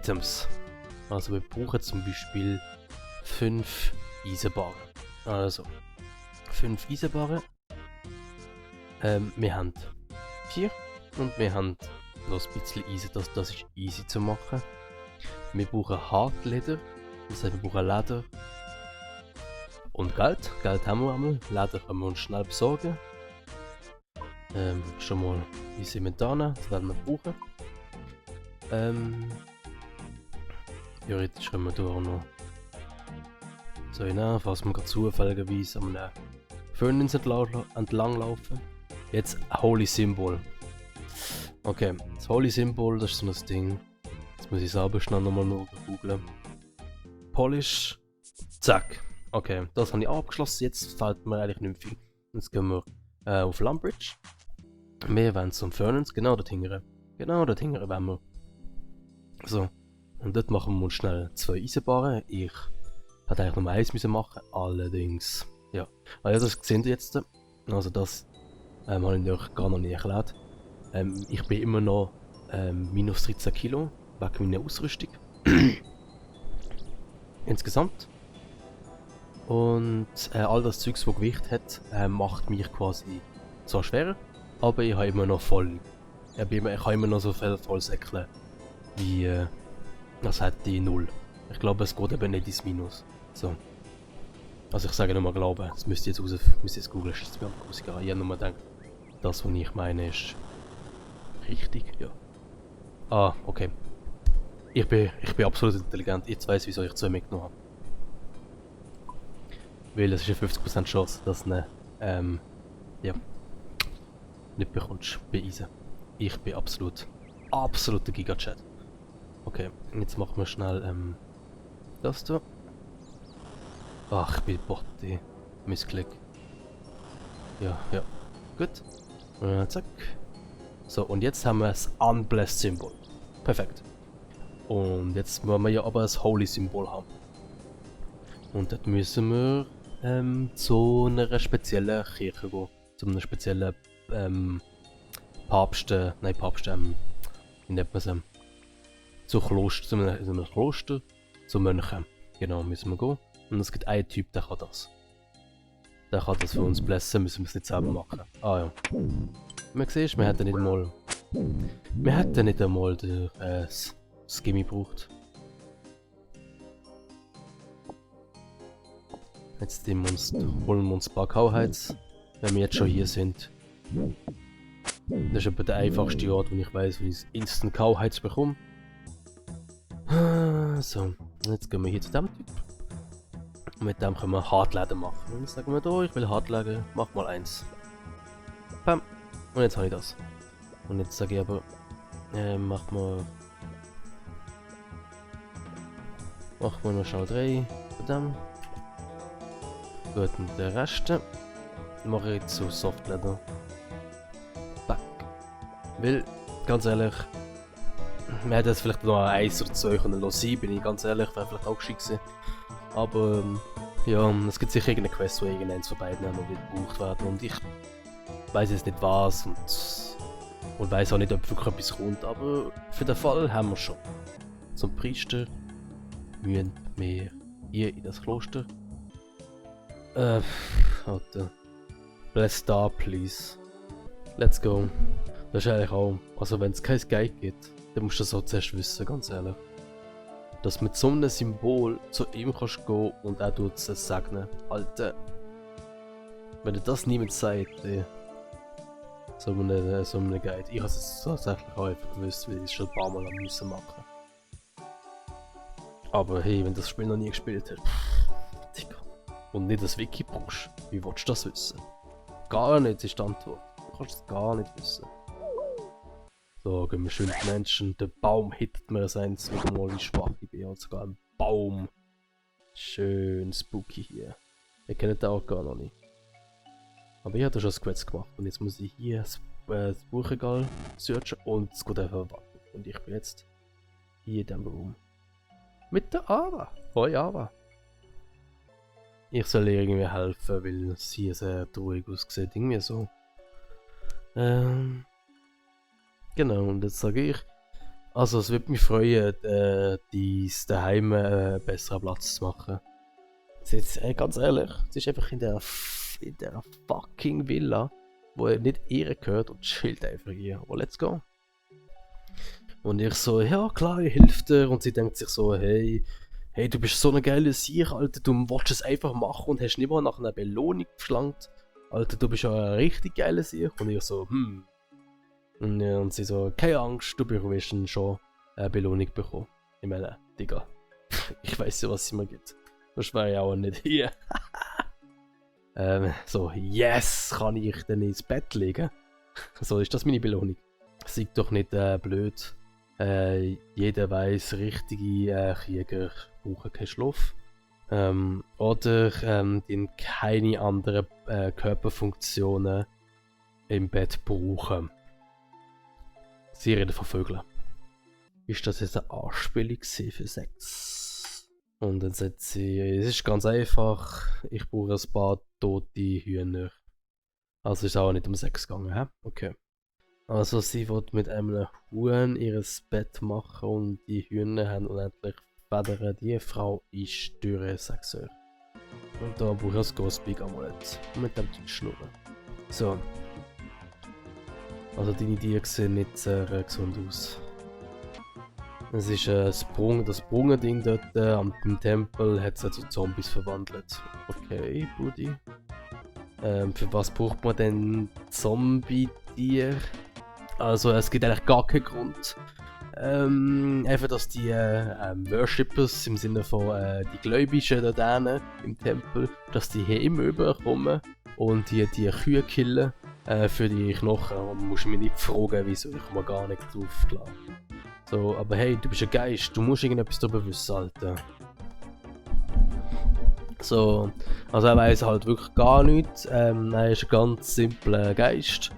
Items. Also wir brauchen zum Beispiel 5 Eisenbarren. Also 5 Eisenbarren. Wir haben 4 und wir haben noch ein bisschen Eisen. Das ist easy zu machen. Wir brauchen Hartleder, das heißt wir brauchen Leder und Geld. Geld haben wir einmal, Leder können wir uns schnell besorgen. Schon mal ins Inventar nehmen, das werden wir brauchen. Theoretisch können wir hier auch noch so hinein, falls wir gerade zufälligerweise an einem Furnace entlang laufen. Jetzt Holy Symbol. Okay, das Holy Symbol, das ist so ein Ding. Jetzt muss ich selber schnell nochmal googeln. Polish. Zack. Okay, das habe ich abgeschlossen. Jetzt fällt mir eigentlich nicht mehr viel. Jetzt gehen wir auf Lumbridge. Wir wollen zum Furnace, genau dort hingern. Genau dort hingern wollen wir. So. Und dort machen wir uns schnell 2 Eisenbarren. Ich hätte eigentlich nur eins müssen machen, allerdings. Ja. Also das seht ihr jetzt. Also das habe ich euch gar noch nicht erklärt. Ich bin immer noch minus 13 Kilo wegen meiner Ausrüstung. Insgesamt. Und all das Zeugs, das Gewicht hat, macht mich quasi zwar schwerer, aber ich habe immer noch voll. Ich habe immer noch so viel Vollsäckle wie das hat die 0. Ich glaube, es geht eben nicht ins Minus. So. Also ich sage nur mal glauben, das müsst ihr jetzt googeln, das ist mir einfach egal. Ich habe nur mal gedacht, das was ich meine ist richtig, ja. Ah, okay. Ich bin absolut intelligent, jetzt weiss wieso ich 2 mitgenommen habe. Weil es ist eine 50% Chance, dass du ja, nicht bekommst bei Eisen. Ich bin absoluter Giga-Chat. Okay, jetzt machen wir schnell das da. Ach, ich bin Botti. Missklick. Ja, gut. Zack. So, und jetzt haben wir das Unblessed Symbol. Perfekt. Und jetzt wollen wir ja aber das Holy Symbol haben. Und dort müssen wir zu einer speziellen Kirche gehen. Zu einem speziellen Papst, wie nennt man es? Zu einem Kloster, zu Mönchen. Genau, müssen wir gehen. Und es gibt einen Typ, der kann das. Der kann das für uns blessen, müssen wir es nicht selber machen. Ah ja. Man sieht, wir hätten nicht einmal das Gimmi gebraucht. Jetzt holen wir uns ein paar Kauheits, wenn wir jetzt schon hier sind. Das ist etwa der einfachste Ort, wo ich weiß, wie ich Instant Kauheits bekomme. So, jetzt gehen wir hier zu dem Typ. Und mit dem können wir Hartleder machen. Und jetzt sagen wir da, ich will Hartleder, mach mal 1. Bam. Und jetzt habe ich das. Und jetzt sage ich aber, mach mal noch schnell 3 von dem. Gut, und den Rest mache ich zu Softleder. Back. Weil, ganz ehrlich, wir hätten jetzt vielleicht noch 1 oder 2 können lassen, bin ich ganz ehrlich, wäre vielleicht auch gescheit gewesen. Aber ja, es gibt sicher irgendeine Quest, wo irgendeins von beiden noch gebraucht werden und ich weiß jetzt nicht was und weiß auch nicht, ob wirklich etwas kommt, aber für den Fall haben wir schon. Zum Priester müssen wir hier in das Kloster. Alter. Bless Star, please. Let's go. Das ist eigentlich auch, also wenn es kein Guide gibt, dann musst du das auch zuerst wissen, ganz ehrlich. Dass mit so einem Symbol zu ihm kannst gehen und er tut es segnen. Alter. Wenn dir das niemand sagt, so einem Guide. Ich habe es tatsächlich auch einfach gewusst, weil ich es schon ein paar Mal machen musste. Aber hey, wenn du das Spiel noch nie gespielt hast, Digga. Und nicht das Wiki brauchst, wie willst du das wissen? Gar nicht ist die Antwort. Du kannst es gar nicht wissen. So, gehen wir schön die Menschen. Der Baum hittet mir eins wieder mal, wie schwach ich bin. Und sogar ein Baum. Schön spooky hier. Ihr kennt den auch gar noch nicht. Aber ich habe schon das Quest gemacht. Und jetzt muss ich hier das Buchregal searchen und es geht einfach warten. Und ich bin jetzt hier in diesem Raum. Mit der Ava. Hoi Ava. Ich soll ihr irgendwie helfen, weil sie sehr traurig aussieht. Irgendwie so. Genau, und jetzt sage ich, Also es würde mich freuen, dies daheim besseren Platz zu machen. Jetzt, ganz ehrlich, es ist einfach in der fucking Villa, wo er nicht ihr gehört und chillt einfach hier. Oh, let's go. Und ich so, ja klar, ich helfe dir. Und sie denkt sich so, hey, du bist so eine geile Sieg, Alter, du wolltest es einfach machen und hast nicht mal nach einer Belohnung geschlankt. Alter, du bist ja ein richtig geiler Sieg. Und ich so, Und sie so, keine Angst, du wirst schon eine Belohnung bekommen. Ich meine, Digga, ich weiß ja, was sie mir gibt. Das wäre ja auch nicht hier. So, yes, kann ich denn ins Bett legen? So, ist das meine Belohnung? Sei doch nicht blöd. Jeder weiß, richtige Krieger brauchen keinen Schlaf. Oder die keine anderen Körperfunktionen im Bett brauchen. Sie reden von Vögeln. Ist das jetzt eine Anspielung für Sex? Und dann sagt sie, es ist ganz einfach, ich brauche ein paar tote Hühner. Also ist auch nicht um Sex gegangen, hä? Okay. Also sie will mit einem Huhn ihr Bett machen und die Hühner haben unendlich Federn. Die Frau ist dürre Sexuell. Und da brauche ich ein Ghostbig Amulett. Mit dem schnurren. So. Also deine Tiere sehen nicht sehr gesund aus. Es ist das Sprungending dort am Tempel hat sie zu Zombies verwandelt. Okay, Buddy. Für was braucht man denn Zombie-Tier? Also es gibt eigentlich gar keinen Grund. Einfach, dass die Worshippers im Sinne von die Gläubigen da drinnen im Tempel, dass die hier immer überkommen und die Kühe killen für die Knochen. Und musst mich nicht fragen, wieso, ich komme gar nicht drauf klar. So, aber hey, du bist ein Geist, du musst irgendetwas darüber wissen, Alter. So, also er weiß halt wirklich gar nichts. Er ist ein ganz simpler Geist.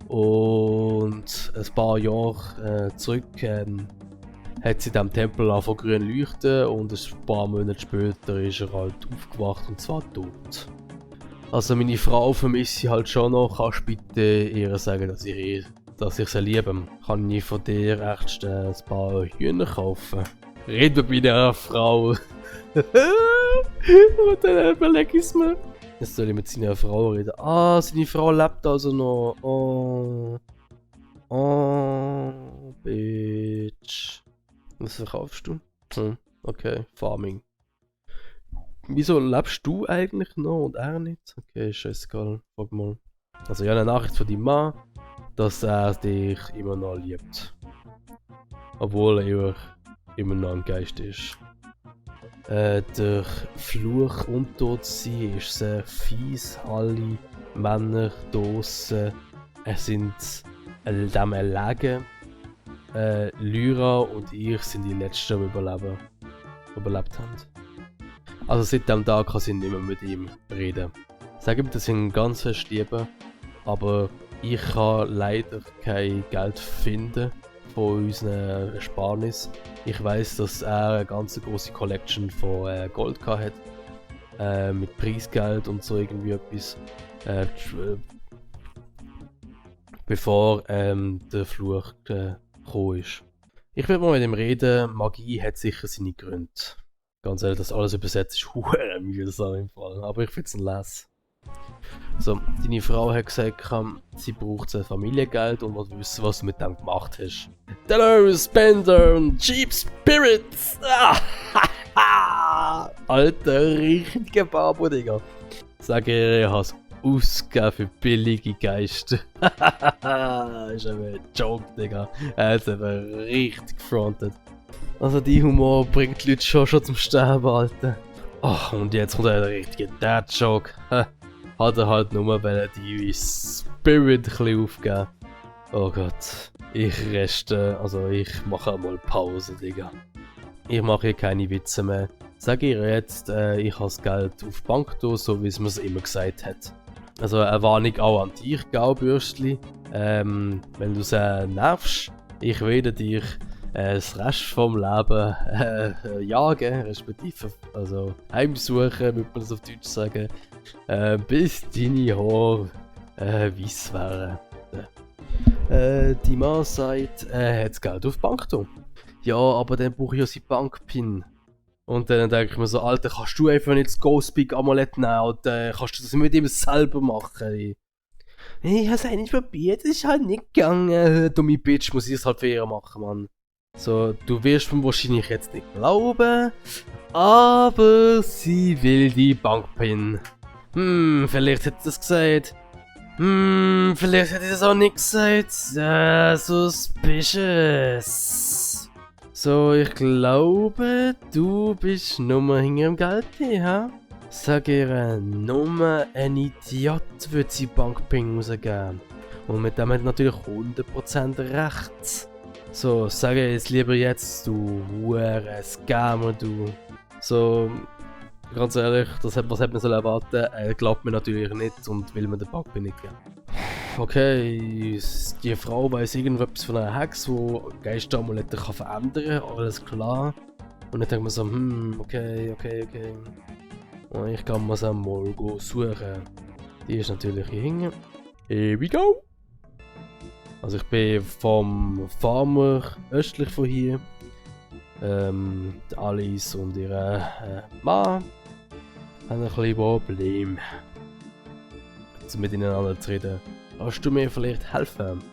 Und ein paar Jahre zurück hat sie in diesem Tempel angefangen grün leuchten und ein paar Monate später ist er halt aufgewacht und zwar tot. Also meine Frau vermisse ich halt schon noch. Kannst du bitte ihr sagen, dass ich sie liebe? Kann ich von dir echt ein paar Hühner kaufen? Red mit meiner Frau. Und dann überlege ich es mir. Jetzt soll ich mit seiner Frau reden. Ah, seine Frau lebt also noch. Oh. Oh, Bitch. Was verkaufst du? Okay, Farming. Wieso lebst du eigentlich noch und er nicht? Okay, scheißegal. Frag mal. Also, ja, eine Nachricht von deinem Mann, dass er dich immer noch liebt. Obwohl er immer noch ein Geist ist. Der Fluch Untot sein ist sehr fies. Alle Männer draussen sind dem erlegen. Lyra und ich sind die Letzten, die überlebt haben. Also seit dem Tag kann sie nicht mehr mit ihm reden. Sag ihm, dass ich ihn ganz fest liebe, aber ich kann leider kein Geld finden von unseren Ersparnis. Ich weiss, dass er eine ganz große Collection von Gold hat. Mit Preisgeld und so irgendwie etwas. Bevor der Fluch gekommen ist. Ich will mal mit ihm reden. Magie hat sicher seine Gründe. Ganz ehrlich, das alles übersetzt ist hure mühsam im Fall. Aber ich finde es ein Les. So, deine Frau hat gesagt, sie braucht ein Familiengeld und will wissen, was du mit dem gemacht hast. Hello, Spender und Cheap Spirits! Alter, richtiger Babo, Digga. Sag ihr, ich hab's ausgegeben für billige Geister. Ist aber ein Joke, Digga. Er hat's eben richtig gefrontet. Also, die Humor bringt die Leute schon zum Sterben, Alter. Ach, und jetzt kommt ein richtiger Dad-Joke. Hat er halt nur, weil er die Spirit ein bisschen aufgeben. Oh Gott. Ich mache mal Pause, Digga. Ich mache hier keine Witze mehr. Sag ihr jetzt, ich habe das Geld auf die Bank tun, so wie es mir immer gesagt hat. Also eine Warnung auch an dich, Gaubürstli. Wenn du es nervst, ich werde dich das Rest vom Leben jagen, respektive also heimsuchen, würde man das auf Deutsch sagen, bis deine Haare weiss wären. Die Mann sagt, er hat das Geld auf die Bank tun. Ja, aber dann brauche ich ja seinen Bankpin. Und dann denke ich mir so, Alter, kannst du einfach nicht das Ghostbig Amulett nehmen und kannst du das mit ihm selber machen? Ich habe es eigentlich probiert, es ist halt nicht gegangen. Dumme Bitch, muss ich es halt für ihr machen, Mann. So, du wirst mir wahrscheinlich jetzt nicht glauben, aber sie will die Bankpin. Vielleicht hätte sie das gesagt. Vielleicht hätte ich das auch nicht gesagt. Suspicious. So, ich glaube, du bist nur hinter dem Geld hier, ha? Sag ihr, nur ein Idiot würde sie Bankpin rausgeben. Und mit dem hat natürlich 100% recht. So, sag jetzt lieber jetzt, du hure Scammer, du. So, ganz ehrlich, was hätte man erwarten? Er glaubt mir natürlich nicht und will mir den Bankpin nicht geben. Okay, die Frau weiss irgendwas von einer Hex, die Geisteramulette kann verändern kann, alles klar. Und dann denkt man so, okay. Und ich kann mir sie mal suchen. Die ist natürlich hier hinten. Here we go! Also ich bin vom Farmer östlich von hier. Alice und ihre Mann haben ein bisschen Problem. Jetzt miteinander zu reden. Kannst du mir vielleicht helfen?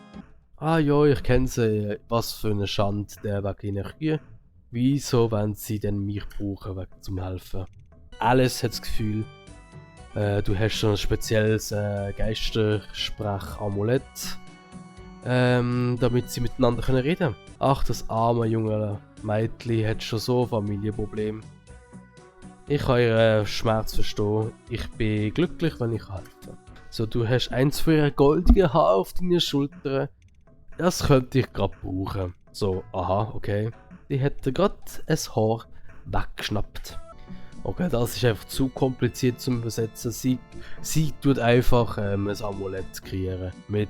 Ah ja, ich kenne sie. Was für eine Schande der wegen ihnen Kühe. Wieso wollen sie denn mich brauchen zum Helfen? Alice hat das Gefühl, du hast schon ein spezielles Geistersprech-Amulett, damit sie miteinander reden können. Ach, das arme junge Mädchen hat schon so Familienprobleme. Ich kann ihren Schmerz verstehen. Ich bin glücklich, wenn ich helfen kann. So, du hast eins von ihren goldigen Haaren auf deinen Schultern. Das könnte ich gerade brauchen. So, aha, okay. Die hätte gerade ein Haar weggeschnappt. Okay, das ist einfach zu kompliziert zum Übersetzen. Sie tut einfach ein Amulett kreieren. Mit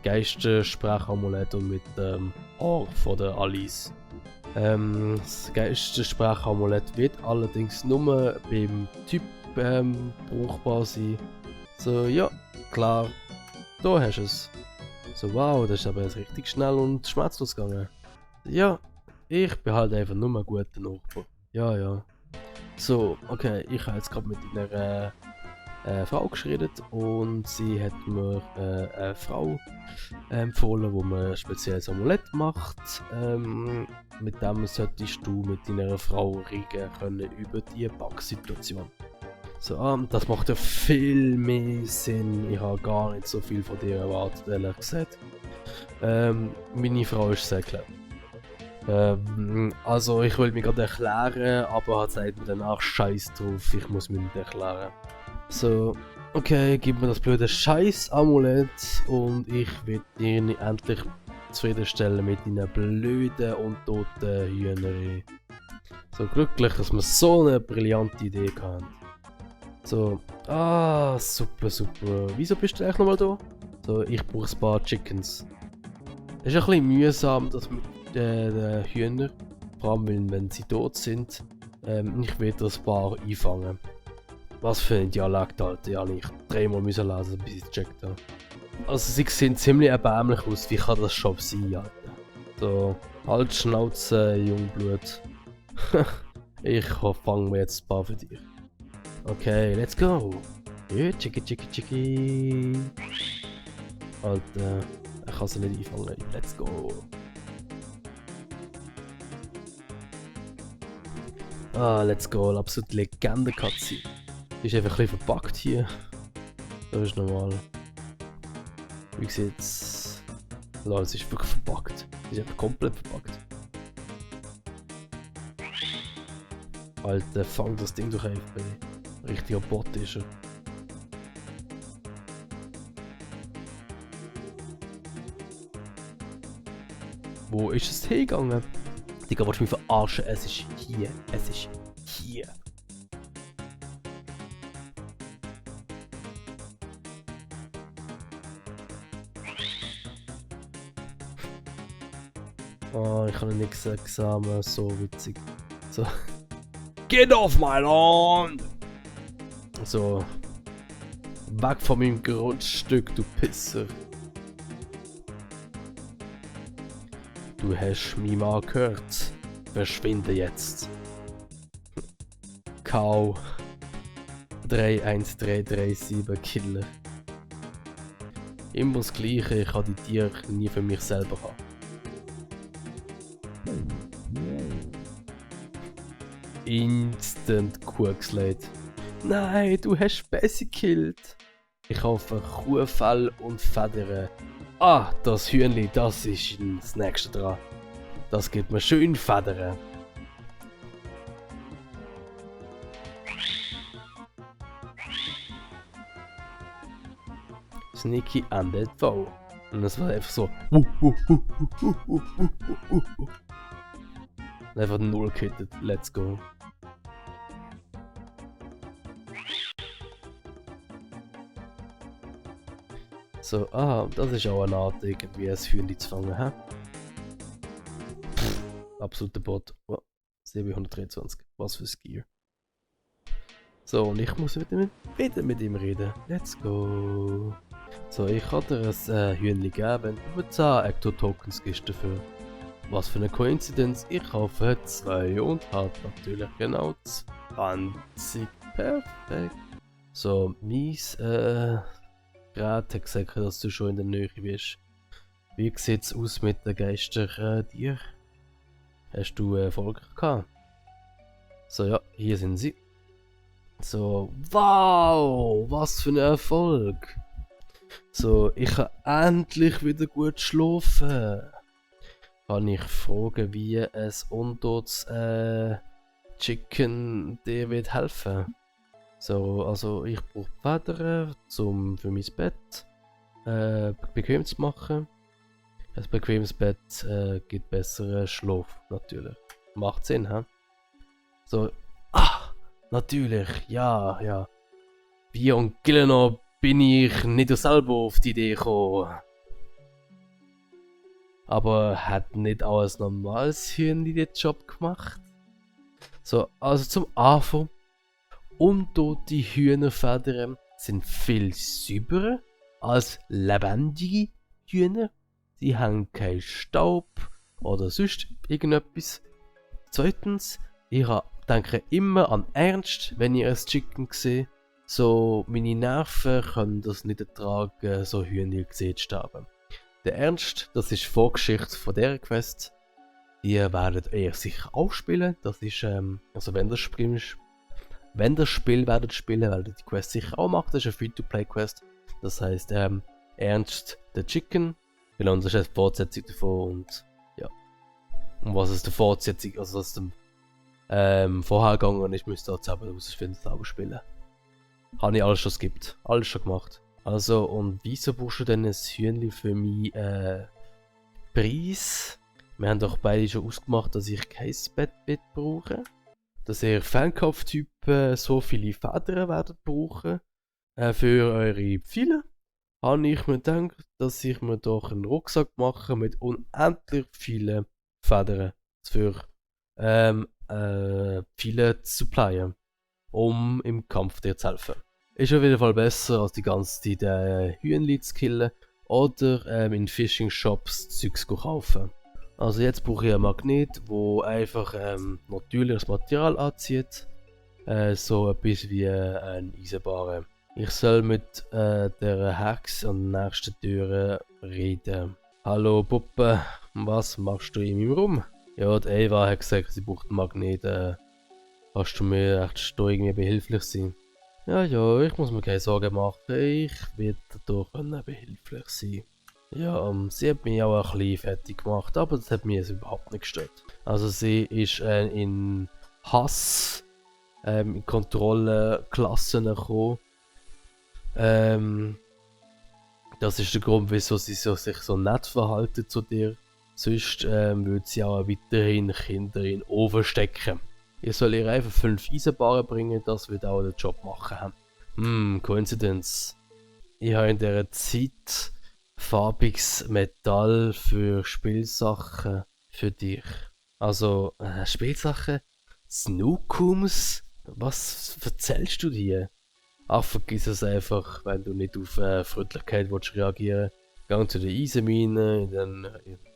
Geistersprech-Amulett und mit Haar von der Alice. Das Geistersprech-Amulett wird allerdings nur beim Typ brauchbar sein. So, ja, klar. Da hast du es. So, wow, das ist aber jetzt richtig schnell und schmerzlos gegangen. Ja, ich bin halt einfach nur ein guter Nachbar. Ja. So, okay, ich habe jetzt gerade mit einer Frau geredet und sie hat mir eine Frau empfohlen, die mir ein spezielles Amulett macht. Mit dem solltest du mit deiner Frau reden können über die Backsituation. So, das macht ja viel mehr Sinn. Ich habe gar nicht so viel von dir erwartet, ehrlich gesagt. Meine Frau ist sehr clever. Also ich will mich gerade erklären, aber hat sagt mir danach Scheiß drauf, ich muss mich nicht erklären. So, okay, gib mir das blöde Scheiß-Amulett und ich will dich endlich zufriedenstellen mit deinen blöden und toten Hühnerei. So glücklich, dass wir so eine brillante Idee hatten. So, super. Wieso bist du eigentlich nochmal da? So, ich brauche ein paar Chickens. Es ist ein bisschen mühsam, das mit den Hühnern, vor allem wenn sie tot sind. Ich will das paar einfangen. Was für ein Dialekt, Alter. Ja, ich dreimal müssen lesen, bis ich es gecheckt habe. Also sie sehen ziemlich erbärmlich aus, wie kann das schon sein, Alter? So, halt Schnauze, Jungblut. Ich fange mir jetzt ein paar für dich. Okay, let's go. Ja, Chicky. Alter, ich kann sie nicht einfangen. Let's go. Let's go. Absolut Legende-Cutscene. Die ist einfach ein bisschen verpackt hier. Das ist normal. Wie sieht's? Leute, es ist wirklich verpackt. Die ist einfach komplett verpackt. Alter, fang das Ding doch einfach. Richtiger Bot ist er. Wo ist es hingegangen? Digga, willst du mich verarschen? Es ist hier. Oh, ich habe nichts gesagt, so witzig. So. Get off my lawn! So. Weg von meinem Grundstück, du Pisser. Du hast mich mal gehört. Verschwinde jetzt. Kau. 31337 Killer. Immer das Gleiche, ich kann die Tiere nie für mich selber haben. Instant Kuhgeslate. Nein, du hast Bessie gekillt. Ich hoffe Kuhfell und Federn. Ah, das Hühnli, das ist das nächste dran. Das gibt mir schön Federn. Sneaky Undead Foe. Und das war einfach so. Einfach null kittet. Let's go. So, das ist auch eine Art, irgendwie ein Hühnli zu fangen, hä? Absoluter Bot. Oh, 723. Was für Skier. So, und ich muss wieder mit ihm reden. Let's go. So, ich kann dir ein Hühnli geben, wenn du 10 Ecto-Tokens gibst dafür. Was für eine Koinzidenz. Ich kaufe 2 und habe natürlich genau 20. Perfekt. So, mies, Gerät hat gesagt, dass du schon in der Nähe bist. Wie sieht es aus mit den Geister-Tieren? Hast du Erfolg gehabt? So, ja, hier sind sie. So, wow, was für ein Erfolg. So, ich kann endlich wieder gut schlafen. Kann ich fragen, wie ein untotes Chicken dir wird helfen? So, also ich brauche Federn für mein Bett bequem zu machen. Ein bequemes Bett gibt besseren Schlaf, natürlich. Macht Sinn, hä? So, natürlich, ja. Wie und Gillenor bin ich nicht selber auf die Idee gekommen. Aber hat nicht auch ein normales Hühnli den Job gemacht? So, also zum Anfang. Untote Hühnerfedern sind viel sauberer als lebendige Hühner. Sie haben keinen Staub oder sonst irgendetwas. Zweitens, ich denke immer an Ernst, wenn ich ein Chicken sehe. So, meine Nerven können das nicht ertragen, so Hühner gesehen zu sterben. Der Ernst, das ist die Vorgeschichte von dieser Quest. Die werden eher sicher auch spielen. Das ist, also wenn das Spiel werdet spielen, werdet ihr die Quest sicher auch machen. Das ist eine Free-to-Play-Quest. Das heisst, Ernst the Chicken. Genau, und das ist eine Fortsetzung davon und ja. Und was ist die Fortsetzung, also was dem vorher gegangen ist, müsst ihr jetzt selber herausfinden, selber spielen. Habe ich alles schon skippt, alles schon gemacht. Also, und wieso brauchst du denn ein Hühnli für meinen Preis? Wir haben doch beide schon ausgemacht, dass ich kein Bettbett brauche. Dass ihr Fernkauftypen so viele Federn werdet brauchen für eure Pfeile. Habe ich mir gedacht, dass ich mir doch einen Rucksack mache mit unendlich vielen Federn für Pfeile zu supplyen, um im Kampf dir zu helfen. Ist auf jeden Fall besser, als die ganze Zeit Hühnli zu killen oder in Fishing Shops Zeugs zu kaufen. Also jetzt brauche ich ein Magnet, wo einfach natürliches Material anzieht, so etwas wie ein Eisenbahn. Ich soll mit der Hex an der nächsten Tür reden. Hallo Puppe, was machst du in meinem Raum? Ja, die Eva hat gesagt, sie braucht einen Magnet. Kannst du mir echt irgendwie behilflich sein? Ja, ich muss mir keine Sorgen machen. Ich werde dadurch behilflich sein. Ja, sie hat mich auch ein bisschen fertig gemacht, aber das hat mich jetzt überhaupt nicht gestört. Also sie ist in Hass, in Kontrolleklassen gekommen. Das ist der Grund, wieso sie sich so nett verhalten zu dir. Sonst würde sie auch weiterhin Kinder in den Ofen stecken. Ich soll ihr einfach 5 Eisenbahnen bringen, das wird auch den Job machen. Coincidence. Ich habe in dieser Zeit farbiges Metall für Spielsachen für dich. Also, Spielsachen? Snookums? Was erzählst du dir? Ach, vergiss es einfach, wenn du nicht auf Freundlichkeit reagieren willst. Gang zu der Eisenmine, dann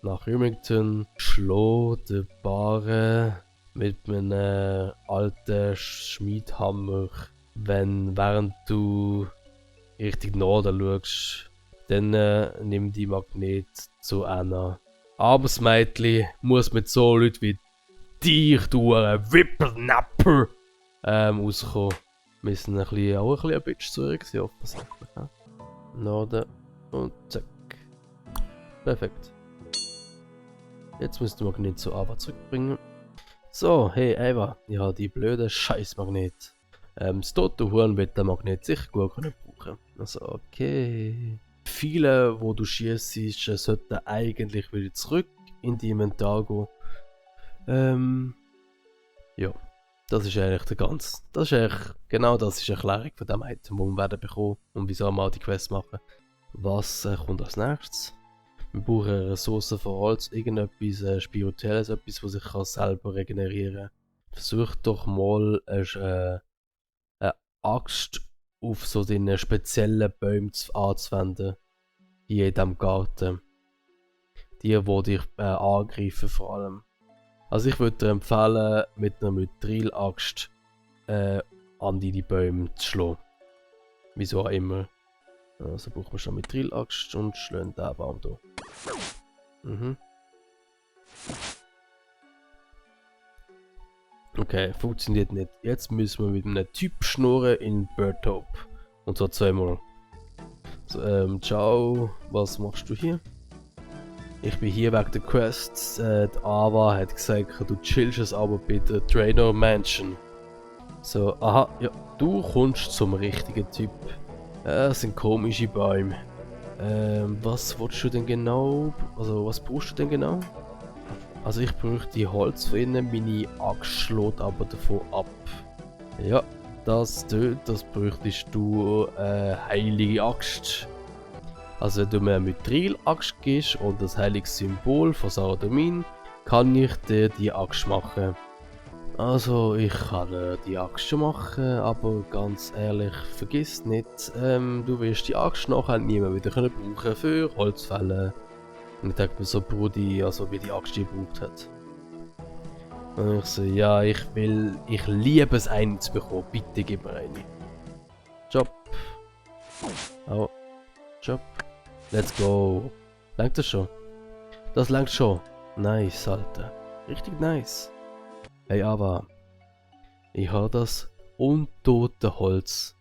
nach Remington, schlo den Barren mit einem alten Schmiedhammer, während du Richtung Norden schaust, dann nimm die Magnet zu einer. Aber das Mädchen muss mit so Leuten wie dir, du Whippersnapper, rauskommen. Wir müssen auch ein Bitch zurück sein, offensichtlich. Ja? Norden und zack. Perfekt. Jetzt musst du Magnet zu Ava zurückbringen. So, hey Ava, ich habe die blöde Scheißmagnet. Das tote Huhn wird den Magnet sicher gut brauchen können. Also, okay. Viele, wo du schießt, sollten eigentlich wieder zurück in die Inventar gehen. Ja. Das ist eigentlich der ganze. Das ist eigentlich, genau das ist die Erklärung von dem Item, das wir werden bekommen und wieso wir die Quest machen. Was kommt als nächstes? Wir brauchen Ressourcen für Holz, irgendetwas Spirituelles, etwas, was sich selber regenerieren kann. Versuch doch mal eine Axt auf so den speziellen Bäumen anzuwenden. Hier in diesem Garten. Die dich angreifen vor allem. Also ich würde dir empfehlen, mit einer Mithril-Axt an die Bäume zu schlagen. Wieso auch immer. Also brauchen wir schon Mithril-Axt und schlagen den Baum hier. Okay, funktioniert nicht. Jetzt müssen wir mit einem Typ schnurren in Birdhope. Und zwar zweimal. So, ciao, was machst du hier? Ich bin hier wegen der Quest. Die Ava hat gesagt, du chillst es aber bei der Trainer Mansion. So, aha, ja, du kommst zum richtigen Typ. Es sind komische Bäume. Was willst du denn genau? Also, was brauchst du denn genau? Also, ich bräuchte Holz für ihnen, meine Axt schlägt aber davon ab. Ja, das bräuchtest du heilige Axt. Also wenn du mir eine Mithril-Axt gibst und das heilige Symbol von Saradomin, kann ich dir die Axt machen. Also ich kann die Axt schon machen, aber ganz ehrlich, vergiss nicht, du wirst die Axt nachher nie mehr wieder brauchen für Holzfällen. Und ich denke mir so, Brudi, also wie die Axt die gebraucht hat. Und ich so, ja, ich liebe es, eine zu bekommen, bitte gib mir eine. Job. Oh. Job. Let's go. Langt das schon? Das langt schon. Nice, Alter. Richtig nice. Hey, aber ich habe das untote Holz,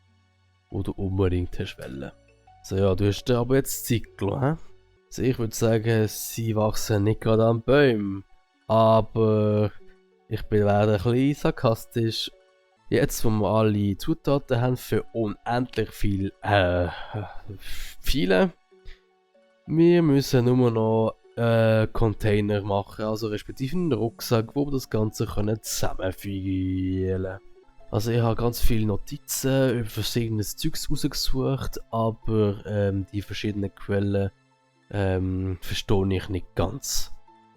wo du unbedingt hast wollen. So, ja, du hast aber jetzt Zeit gelassen, hä? Also ich würde sagen, sie wachsen nicht gerade an Bäumen. Aber ich werde ein bisschen sarkastisch. Jetzt, wo wir alle Zutaten haben für unendlich viele, wir müssen nur noch Container machen, also respektive einen Rucksack, wo wir das Ganze zusammenfügen können. Also ich habe ganz viele Notizen über verschiedenes Zeugs rausgesucht, aber die verschiedenen Quellen verstehe ich nicht ganz.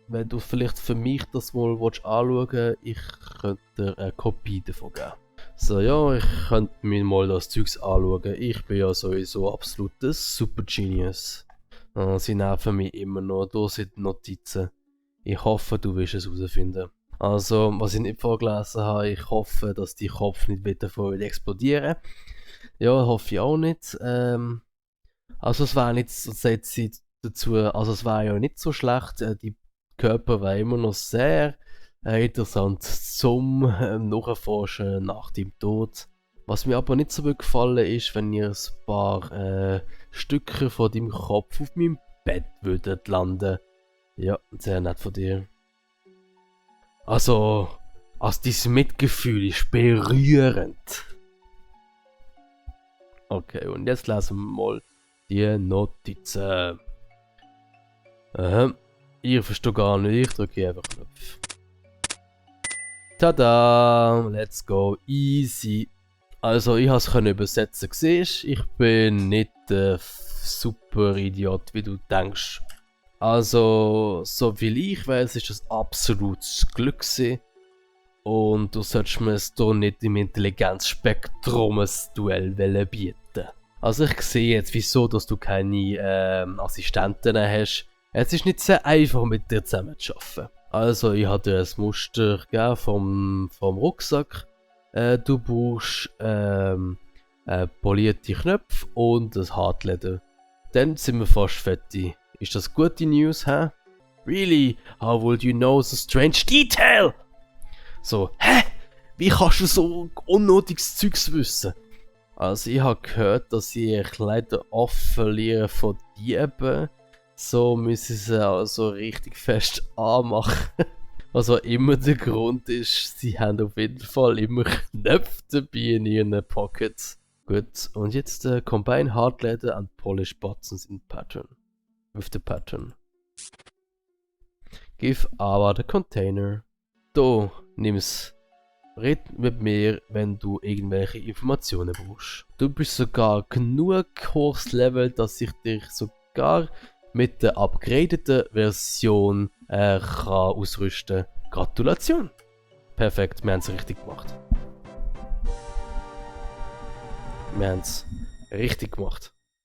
Wenn du vielleicht für mich das mal anschauen willst, ich könnte dir eine Kopie davon geben. So, ja, ich könnte mir mal das Zeugs anschauen. Ich bin ja sowieso absoluter Super Genius. Sie nerven mich immer noch. Da sind die Notizen. Ich hoffe, du wirst es herausfinden. Also, was ich nicht vorgelesen habe, ich hoffe, dass die Kopf nicht wieder davon explodieren. Ja, hoffe ich auch nicht. Also, es wäre nicht so, sagt sie dazu, also es wäre ja nicht so schlecht. Die Körper wäre immer noch sehr interessant zum Nachforschen nach dem Tod. Was mir aber nicht so gut gefallen ist, wenn ihr ein paar Stücke von deinem Kopf auf meinem Bett würdet landen. Ja, sehr nett von dir. Also dieses Mitgefühl ist berührend. Okay, und jetzt lesen wir mal die Notizen. Ich verstehe gar nicht, ich drücke einfach Knopf. Tada! Let's go, easy. Also ich habe es übersetzen, siehst, ich bin nicht der super Idiot, wie du denkst. Also, so viel ich weiß, ist das absolutes Glück gewesen. Und du solltest mir es hier nicht im Intelligenzspektrum ein Duell bieten. Also ich sehe jetzt, wieso dass du keine Assistenten hast. Es ist nicht sehr einfach mit dir zusammen zu arbeiten. Also ich habe dir ein Muster gegeben vom Rucksack. Du brauchst polierte Knöpfe und ein Hartleder. Dann sind wir fast fertig. Ist das gute News, hä? Really? How would you know so strange detail? So, hä? Wie kannst du so unnötiges Zeugs wissen? Also ich habe gehört, dass sie ihre Kleider oft verlieren von Dieben. So müssen sie also richtig fest anmachen. Was auch immer der Grund ist, sie haben auf jeden Fall immer Knöpfe dabei in ihren Pockets. Gut, und jetzt combine hard leather and polish buttons in pattern. With the pattern. Give Ava the container. Da, nimm's. Red mit mir, wenn du irgendwelche Informationen brauchst. Du bist sogar genug hohes Level, dass ich dich sogar mit der upgradeten Version kann ausrüsten. Gratulation! Perfekt, wir haben es richtig gemacht. Wir haben es richtig gemacht.